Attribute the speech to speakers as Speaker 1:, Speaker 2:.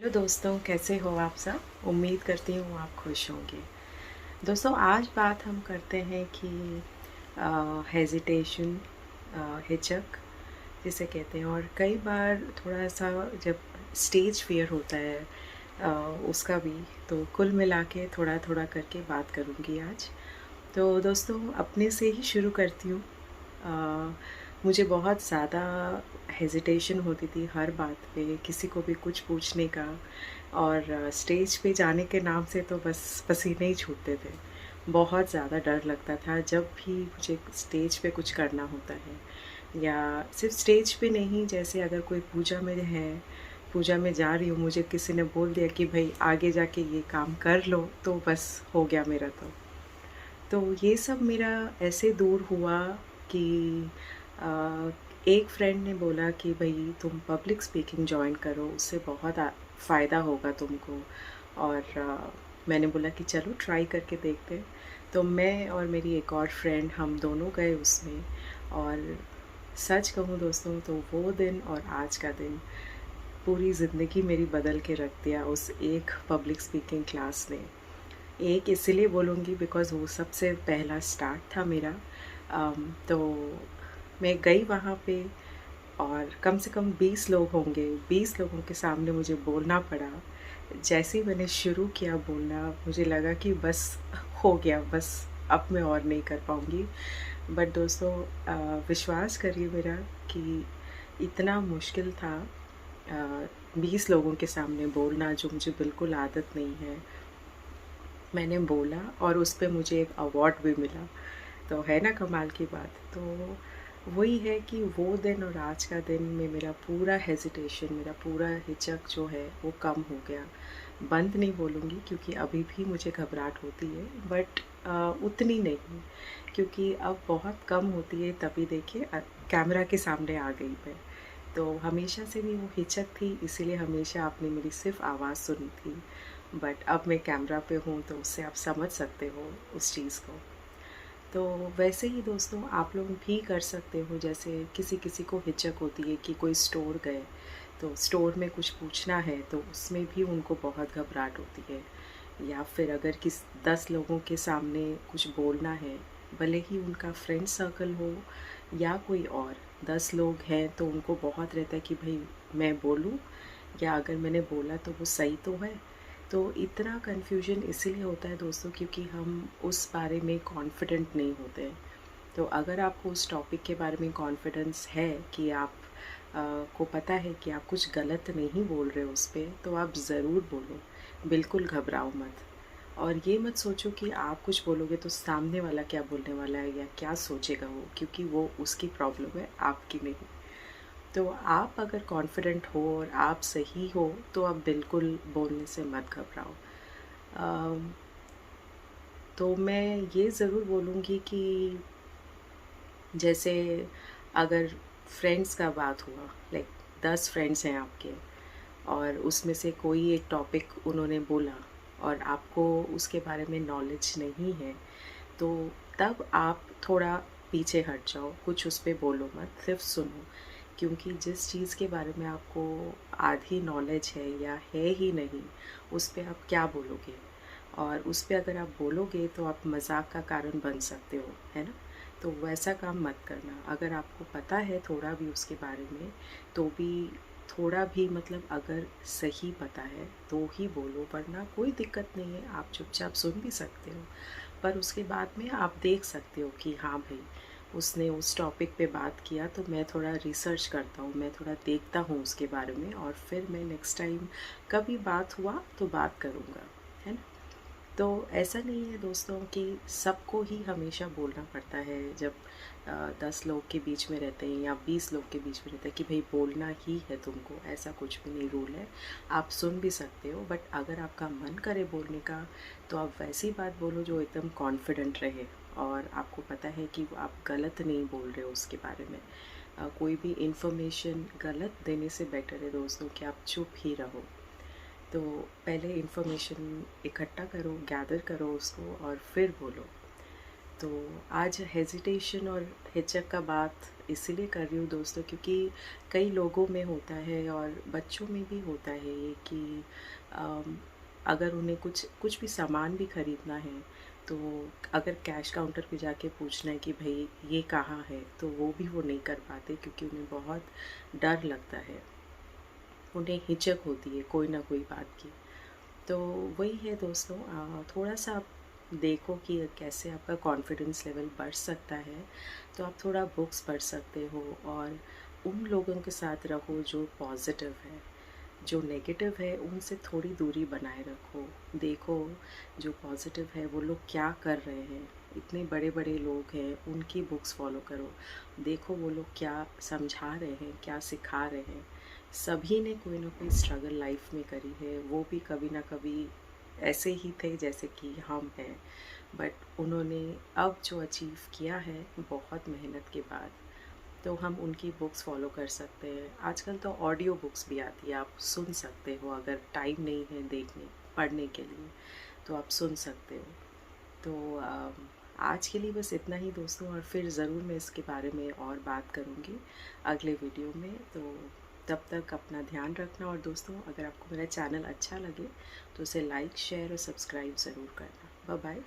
Speaker 1: Hello दोस्तों, कैसे हो आप सब। उम्मीद करती हूँ आप खुश होंगे। दोस्तों, आज बात हम करते हैं कि हेजिटेशन, हिचक जिसे कहते हैं। और कई बार थोड़ा सा जब स्टेज फियर होता है अ, उसका भी। तो कुल मिला के थोड़ा थोड़ा करके बात करूँगी आज। तो दोस्तों, अपने से ही शुरू करती हूँ। मुझे बहुत ज़्यादा हेजिटेशन होती थी हर बात पे, किसी को भी कुछ पूछने का। और स्टेज पे जाने के नाम से तो बस पसीने ही छूटते थे। बहुत ज़्यादा डर लगता था जब भी मुझे स्टेज पे कुछ करना होता है। या सिर्फ स्टेज पे नहीं, जैसे अगर कोई पूजा में है, पूजा में जा रही हूँ, मुझे किसी ने बोल दिया कि भाई आगे जाके ये काम कर लो, तो बस हो गया मेरा। तो ये सब मेरा ऐसे दूर हुआ कि अ, एक फ्रेंड ने बोला कि भाई तुम पब्लिक स्पीकिंग ज्वाइन करो, उससे बहुत फ़ायदा होगा तुमको। और मैंने बोला कि चलो ट्राई करके देखते हैं। तो मैं और मेरी एक और फ्रेंड, हम दोनों गए उसमें। और सच कहूँ दोस्तों, तो वो दिन और आज का दिन पूरी ज़िंदगी मेरी बदल के रख दिया उस एक पब्लिक स्पीकिंग क्लास ने। एक इसलिए बोलूँगी बिकॉज़ वो सबसे पहला स्टार्ट था मेरा। तो मैं गई वहाँ पे और कम से कम 20 लोग होंगे, 20 लोगों के सामने मुझे बोलना पड़ा। जैसे ही मैंने शुरू किया बोलना, मुझे लगा कि बस हो गया, बस अब मैं और नहीं कर पाऊँगी। बट दोस्तों, विश्वास करिए मेरा कि इतना मुश्किल था 20 लोगों के सामने बोलना, जो मुझे बिल्कुल आदत नहीं है। मैंने बोला और उस पे मुझे एक अवार्ड भी मिला। तो है ना कमाल की बात। तो वही है कि वो दिन और आज का दिन में मेरा पूरा हेजिटेशन, मेरा पूरा हिचक जो है वो कम हो गया। बंद नहीं बोलूँगी, क्योंकि अभी भी मुझे घबराहट होती है, बट उतनी नहीं, क्योंकि अब बहुत कम होती है। तभी देखिए कैमरा के सामने आ गई मैं। तो हमेशा से भी वो हिचक थी, इसीलिए हमेशा आपने मेरी सिर्फ आवाज़ सुनी थी। बट अब मैं कैमरा पे हूँ, तो उससे आप समझ सकते हो उस चीज़ को। तो वैसे ही दोस्तों, आप लोग भी कर सकते हो। जैसे किसी किसी को हिचक होती है कि कोई स्टोर गए, तो स्टोर में कुछ पूछना है, तो उसमें भी उनको बहुत घबराहट होती है। या फिर अगर 10 लोगों के सामने कुछ बोलना है, भले ही उनका फ्रेंड सर्कल हो या कोई और, 10 लोग हैं तो उनको बहुत रहता है कि भाई मैं बोलूं, या अगर मैंने बोला तो वो सही तो है। तो इतना कन्फ्यूजन इसीलिए होता है दोस्तों, क्योंकि हम उस बारे में कॉन्फिडेंट नहीं होते हैं। तो अगर आपको उस टॉपिक के बारे में कॉन्फिडेंस है कि आप को पता है कि आप कुछ गलत नहीं बोल रहे हो उस पे, तो आप ज़रूर बोलो। बिल्कुल घबराओ मत। और ये मत सोचो कि आप कुछ बोलोगे तो सामने वाला क्या बोलने वाला है या क्या सोचेगा वो, क्योंकि वो उसकी प्रॉब्लम है, आपकी नहीं। तो आप अगर कॉन्फिडेंट हो और आप सही हो, तो आप बिल्कुल बोलने से मत घबराओ। अम, तो मैं ये ज़रूर बोलूँगी कि जैसे अगर फ्रेंड्स का बात हुआ, लाइक 10 फ्रेंड्स हैं आपके, और उसमें से कोई एक टॉपिक उन्होंने बोला और आपको उसके बारे में नॉलेज नहीं है, तो तब आप थोड़ा पीछे हट जाओ, कुछ उस पे बोलो मत, सिर्फ सुनो। क्योंकि जिस चीज़ के बारे में आपको आधी नॉलेज है या है ही नहीं, उस पे आप क्या बोलोगे। और उस पे अगर आप बोलोगे तो आप मजाक का कारण बन सकते हो, है ना। तो वैसा काम मत करना। अगर आपको पता है थोड़ा भी उसके बारे में, तो भी थोड़ा भी, मतलब अगर सही पता है तो ही बोलो, वरना कोई दिक्कत नहीं है, आप चुपचाप सुन भी सकते हो। पर उसके बाद में आप देख सकते हो कि हाँ भाई, उसने उस टॉपिक पे बात किया, तो मैं थोड़ा रिसर्च करता हूँ, मैं थोड़ा देखता हूँ उसके बारे में, और फिर मैं नेक्स्ट टाइम कभी बात हुआ तो बात करूँगा, है ना। तो ऐसा नहीं है दोस्तों कि सबको ही हमेशा बोलना पड़ता है जब 10 लोग के बीच में रहते हैं या 20 लोग के बीच में रहते हैं कि भाई बोलना ही है तुमको। ऐसा कुछ भी नहीं रूल है। आप सुन भी सकते हो, बट अगर आपका मन करे बोलने का, तो आप वैसी बात बोलो जो एकदम कॉन्फिडेंट रहे, और आपको पता है कि आप गलत नहीं बोल रहे हो उसके बारे में। कोई भी इन्फॉर्मेशन गलत देने से बेटर है दोस्तों कि आप चुप ही रहो। तो पहले इन्फॉर्मेशन इकट्ठा करो, गैदर करो उसको, और फिर बोलो। तो आज हेजिटेशन और हिचक का बात इसीलिए कर रही हूँ दोस्तों, क्योंकि कई लोगों में होता है और बच्चों में भी होता है ये कि अम, अगर उन्हें कुछ कुछ भी सामान भी ख़रीदना है, तो अगर कैश काउंटर पे जाके पूछना है कि भाई ये कहाँ है, तो वो नहीं कर पाते, क्योंकि उन्हें बहुत डर लगता है, उन्हें हिचक होती है कोई ना कोई बात की। तो वही है दोस्तों, थोड़ा सा आप देखो कि कैसे आपका कॉन्फिडेंस लेवल बढ़ सकता है। तो आप थोड़ा बुक्स पढ़ सकते हो और उन लोगों के साथ रहो जो पॉजिटिव है। जो नेगेटिव है उनसे थोड़ी दूरी बनाए रखो। देखो जो पॉजिटिव है वो लोग क्या कर रहे हैं, इतने बड़े बड़े लोग हैं, उनकी बुक्स फॉलो करो। देखो वो लोग क्या समझा रहे हैं, क्या सिखा रहे हैं। सभी ने कोई ना कोई स्ट्रगल लाइफ में करी है, वो भी कभी ना कभी ऐसे ही थे जैसे कि हम हैं, बट उन्होंने अब जो अचीव किया है बहुत मेहनत के बाद, तो हम उनकी बुक्स फॉलो कर सकते हैं। आजकल तो ऑडियो बुक्स भी आती है, आप सुन सकते हो, अगर टाइम नहीं है देखने पढ़ने के लिए तो आप सुन सकते हो। तो आज के लिए बस इतना ही दोस्तों, और फिर ज़रूर मैं इसके बारे में और बात करूँगी अगले वीडियो में। तो तब तक अपना ध्यान रखना, और दोस्तों अगर आपको मेरा चैनल अच्छा लगे तो उसे लाइक शेयर और सब्सक्राइब ज़रूर करना। Bye bye.